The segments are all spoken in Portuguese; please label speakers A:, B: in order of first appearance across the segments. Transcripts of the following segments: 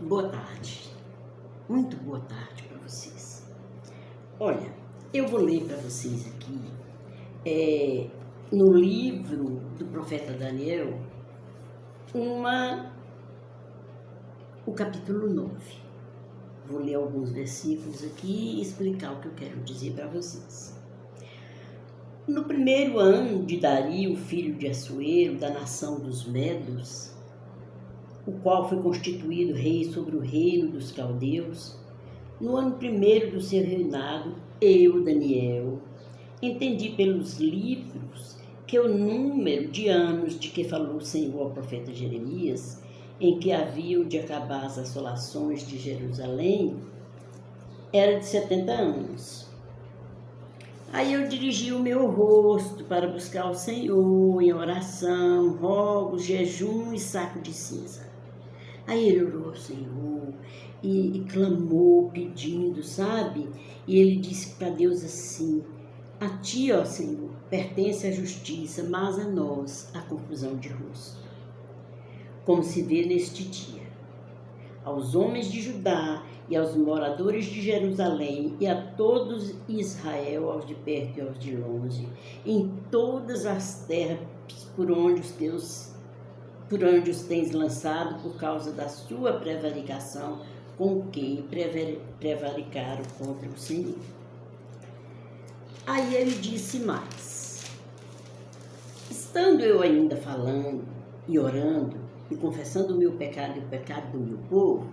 A: Boa tarde, muito boa tarde para vocês. Olha, eu vou ler para vocês aqui, no livro do profeta Daniel, o capítulo 9. Vou ler alguns versículos aqui e explicar o que eu quero dizer para vocês. No primeiro ano de Dario, filho de Assuero, da nação dos Medos, o qual foi constituído rei sobre o reino dos caldeus, no ano primeiro do seu reinado, eu, Daniel, entendi pelos livros que o número de anos de que falou o Senhor ao profeta Jeremias, em que haviam de acabar as assolações de Jerusalém, era de 70 anos. Aí eu dirigi o meu rosto para buscar o Senhor em oração, rogos, jejum e saco de cinza. Aí ele orou ao Senhor e clamou, pedindo, sabe? E ele disse para Deus assim: a ti, ó Senhor, pertence a justiça, mas a nós a confusão de rosto. Como se vê neste dia, aos homens de Judá e aos moradores de Jerusalém e a todos Israel, aos de perto e aos de longe, em todas as terras por onde os tens lançado por causa da sua prevaricação, com que prevaricaram contra o Senhor. Aí ele disse mais: estando eu ainda falando e orando e confessando o meu pecado e o pecado do meu povo,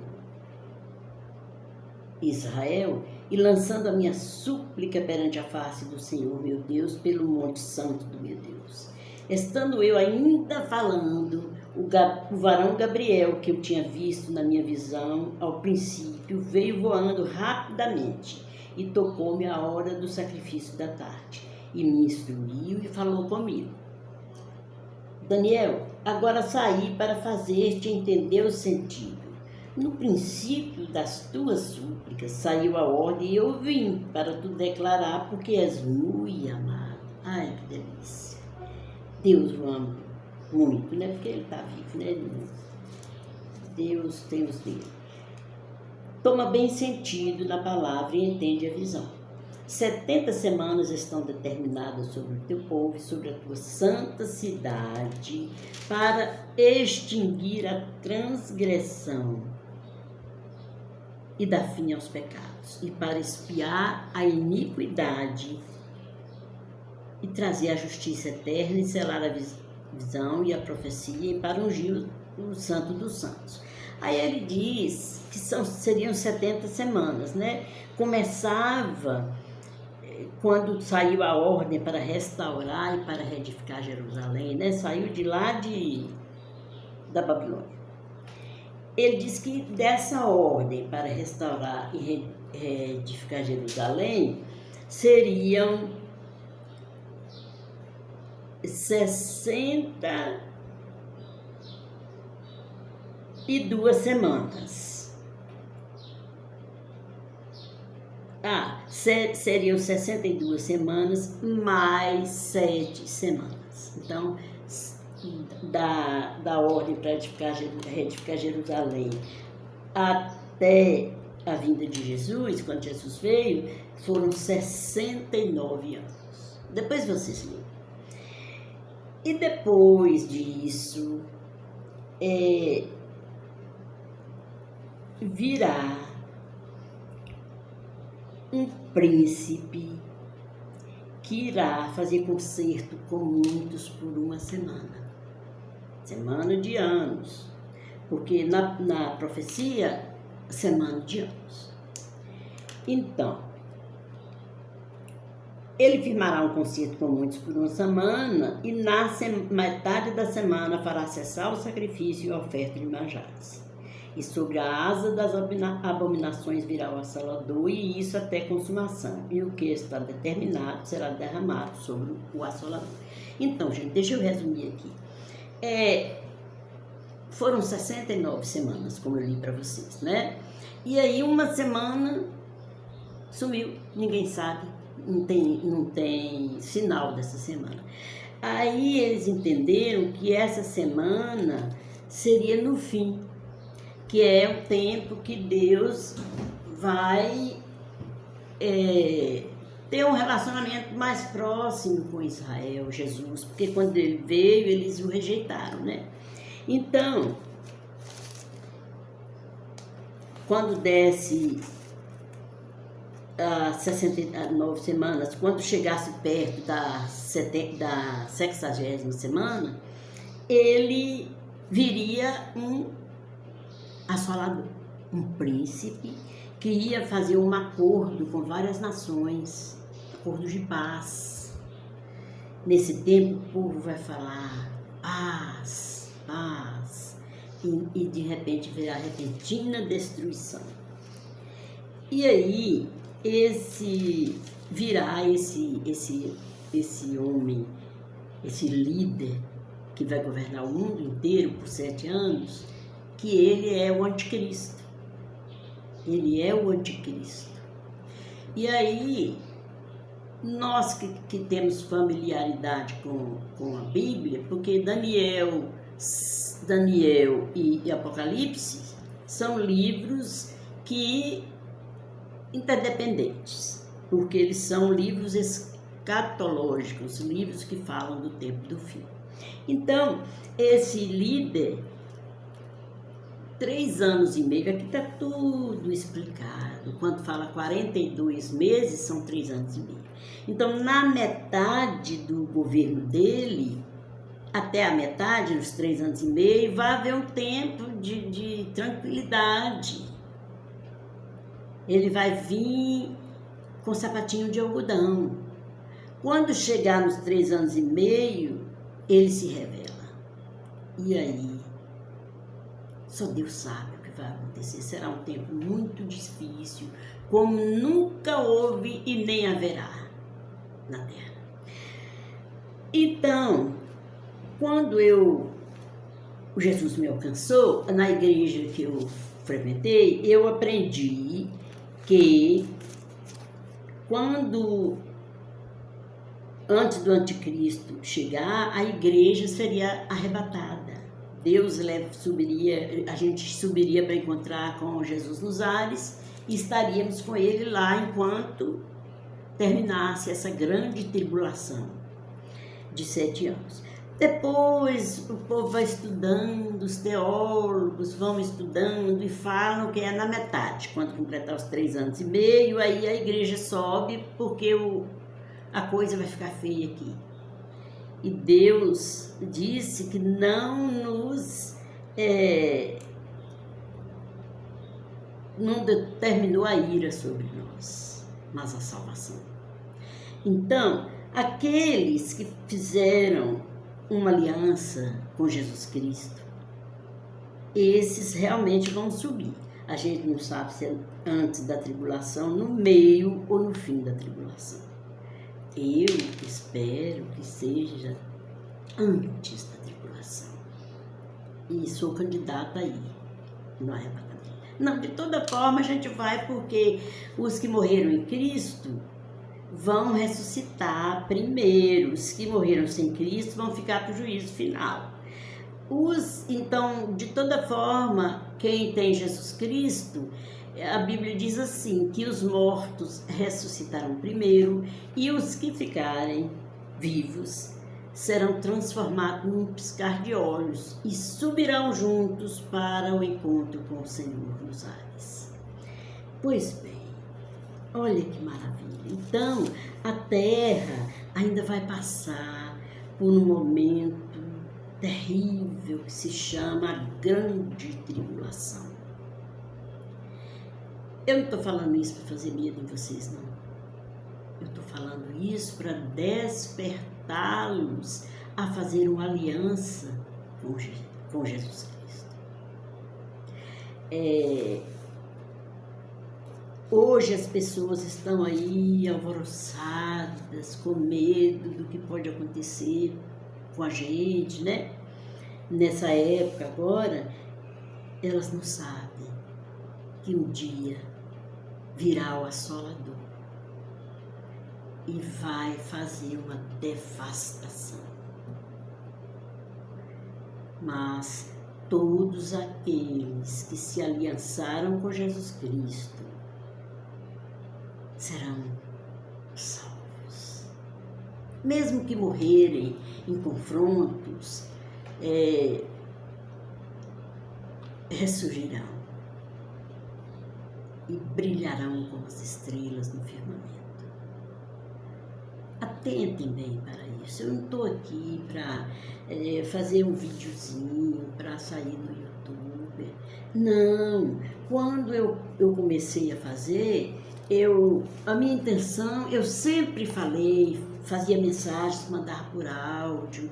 A: Israel, e lançando a minha súplica perante a face do Senhor, meu Deus, pelo monte santo do meu Deus. Estando eu ainda falando, o varão Gabriel, que eu tinha visto na minha visão ao princípio, veio voando rapidamente e tocou-me a hora do sacrifício da tarde, e me instruiu e falou comigo: Daniel, agora saí para fazer-te entender o sentido. No princípio das tuas súplicas saiu a ordem e eu vim para tu declarar, porque és muito amado. Ai, que delícia! Deus o ama muito, né? Porque ele está vivo, né? Deus tem os dele. Toma bem sentido na palavra e entende a visão. 70 semanas estão determinadas sobre o teu povo e sobre a tua santa cidade para extinguir a transgressão e dar fim aos pecados, e para espiar a iniquidade e trazer a justiça eterna e selar a visão e a profecia e para ungir o santo dos santos. Aí ele diz que seriam 70 semanas, né? Começava quando saiu a ordem para restaurar e para reedificar Jerusalém, né? Saiu de lá da Babilônia. Ele diz que dessa ordem para restaurar e reedificar Jerusalém seriam 62 semanas. Seriam 62 semanas mais 7 semanas. Então, da ordem para reedificar Jerusalém até a vinda de Jesus, quando Jesus veio, foram 69 anos. Depois vocês leem. E depois disso, virá um príncipe que irá fazer concerto com muitos por uma semana de anos, porque na profecia, semana de anos. Então, ele firmará um concerto com muitos por uma semana, e na metade da semana fará cessar o sacrifício e a oferta de manjares. E sobre a asa das abominações virá o assolador, e isso até consumação. E o que está determinado será derramado sobre o assolador. Então, gente, deixa eu resumir aqui. Foram 69 semanas, como eu li para vocês, né? E aí uma semana sumiu, ninguém sabe, não tem sinal dessa semana. Aí eles entenderam que essa semana seria no fim, que é o tempo que Deus vai ter um relacionamento mais próximo com Israel, Jesus, porque quando ele veio, eles o rejeitaram, né? Então, quando desce as 69 semanas, quando chegasse perto da 60ª semana, ele viria um assolador, um príncipe que ia fazer um acordo com várias nações, acordo de paz. Nesse tempo o povo vai falar paz, paz, e de repente virá repentina destruição. E aí esse homem, esse líder que vai governar o mundo inteiro por 7 anos, que ele é o anticristo. Ele é o anticristo. E aí, nós que temos familiaridade com a Bíblia, porque Daniel e Apocalipse são livros interdependentes, porque eles são livros escatológicos, livros que falam do tempo do fim. Então, esse líder, 3 anos e meio, aqui está tudo explicado. Quando fala 42 meses, são 3 anos e meio. Então, na metade do governo dele, até a metade, nos 3 anos e meio, vai haver um tempo de tranquilidade. Ele vai vir com sapatinho de algodão. Quando chegar nos 3 anos e meio, ele se revela. E aí, só Deus sabe o que vai acontecer. Será um tempo muito difícil, como nunca houve e nem haverá na Terra. Então, quando o Jesus me alcançou, na igreja que eu frequentei, eu aprendi que antes do anticristo chegar, a igreja seria arrebatada. A gente subiria para encontrar com Jesus nos ares e estaríamos com ele lá enquanto terminasse essa grande tribulação de 7 anos. Depois o povo vai estudando, os teólogos vão estudando e falam que é na metade, quando completar os 3 anos e meio, aí a igreja sobe porque a coisa vai ficar feia aqui. E Deus disse que não determinou a ira sobre nós, mas a salvação. Então, aqueles que fizeram uma aliança com Jesus Cristo, esses realmente vão subir. A gente não sabe se é antes da tribulação, no meio ou no fim da tribulação. Eu espero que seja antes da tribulação. E sou candidata aí, no arrebatamento. Não, de toda forma a gente vai, porque os que morreram em Cristo vão ressuscitar primeiro. Os que morreram sem Cristo vão ficar para o juízo final. Então, de toda forma, quem tem Jesus Cristo, a Bíblia diz assim, que os mortos ressuscitarão primeiro e os que ficarem vivos serão transformados num piscar de olhos e subirão juntos para o encontro com o Senhor nos ares. Pois bem, olha que maravilha. Então, a Terra ainda vai passar por um momento terrível que se chama a Grande Tribulação. Eu não estou falando isso para fazer medo em vocês, não. Eu estou falando isso para despertá-los a fazer uma aliança com Jesus Cristo. Hoje as pessoas estão aí alvoroçadas, com medo do que pode acontecer com a gente, né? Nessa época agora, elas não sabem que um dia virá o assolador e vai fazer uma devastação. Mas todos aqueles que se aliançaram com Jesus Cristo serão salvos. Mesmo que morrerem em confrontos, ressurgirão e brilharão como as estrelas no firmamento. Atentem bem para isso. Eu não estou aqui para fazer um videozinho, para sair no YouTube. Não. Quando eu comecei a fazer, a minha intenção, eu sempre falei, fazia mensagens, mandava por áudio.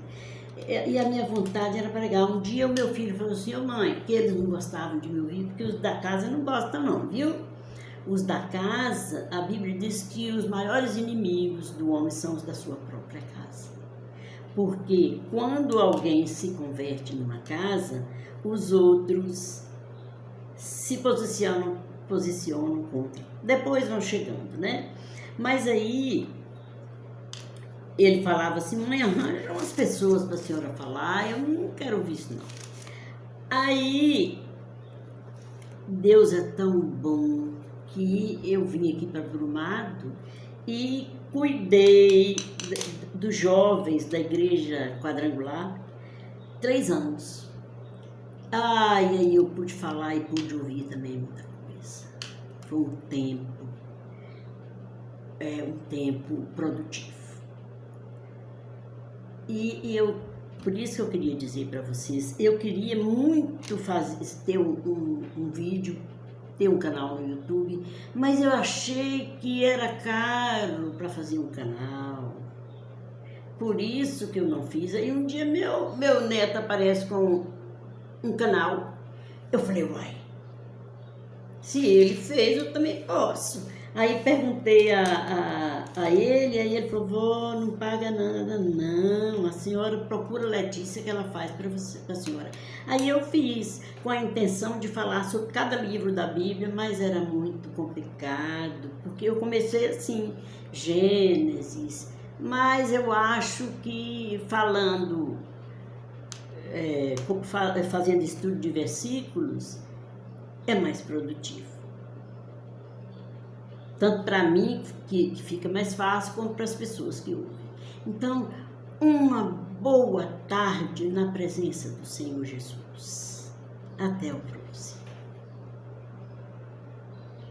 A: E a minha vontade era pregar. Um dia o meu filho falou assim: ô mãe, porque eles não gostavam de me ouvir, porque os da casa não gostam não, viu? Os da casa, a Bíblia diz que os maiores inimigos do homem são os da sua própria casa. Porque quando alguém se converte numa casa, os outros se posicionam contra. Depois vão chegando, né? Mas aí ele falava assim: mãe, arranja umas pessoas para a senhora falar, eu não quero ouvir isso não. Aí Deus é tão bom que eu vim aqui para Brumado e cuidei dos jovens da igreja quadrangular 3 anos. E aí eu pude falar e pude ouvir também muita coisa. Foi um tempo produtivo. E por isso que eu queria dizer para vocês, eu queria muito ter um vídeo, ter um canal no YouTube, mas eu achei que era caro para fazer um canal. Por isso que eu não fiz. Aí um dia meu neto aparece com um canal. Eu falei: uai, se ele fez, eu também posso. Aí perguntei a ele, aí ele falou: vó, não paga nada não, a senhora procura a Letícia que ela faz para a senhora. Aí eu fiz com a intenção de falar sobre cada livro da Bíblia, mas era muito complicado, porque eu comecei assim, Gênesis, mas eu acho que fazendo estudo de versículos, é mais produtivo. Tanto para mim, que fica mais fácil, como para as pessoas que ouvem. Então, uma boa tarde na presença do Senhor Jesus. Até o próximo.